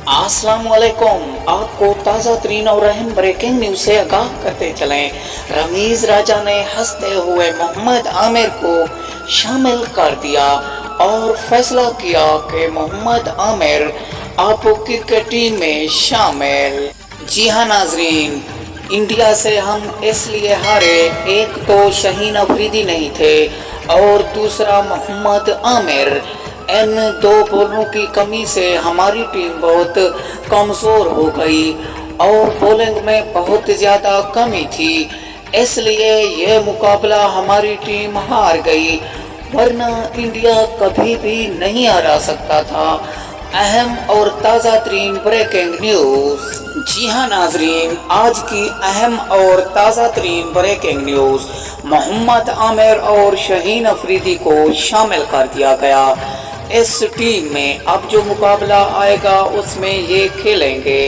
अस्सलाम वालेकुम। आपको ताज़ा तरीन और अहम ब्रेकिंग न्यूज़ से आगाह करते चलें। रमीज़ राजा ने हंसते हुए मोहम्मद आमिर को शामिल कर दिया और फैसला किया कि मोहम्मद आमिर आप क्रिकेट टीम में शामिल। जी हाँ नाजरीन, इंडिया से हम इसलिए हारे, एक तो शाहीन अफरीदी नहीं थे और दूसरा मोहम्मद आमिर। इन दो बॉलरों की कमी से हमारी टीम बहुत कमज़ोर हो गई और बॉलिंग में बहुत ज़्यादा कमी थी, इसलिए यह मुकाबला हमारी टीम हार गई, वरना इंडिया कभी भी नहीं हरा सकता था। अहम और ताज़ा तरीन ब्रेकिंग न्यूज़। जी हाँ नाजरीन, आज की अहम और ताज़ा तरीन ब्रेकिंग न्यूज़, मोहम्मद आमिर और शाहीन अफरीदी को शामिल कर दिया गया इस टीम में। अब जो मुकाबला आएगा उसमें ये खेलेंगे।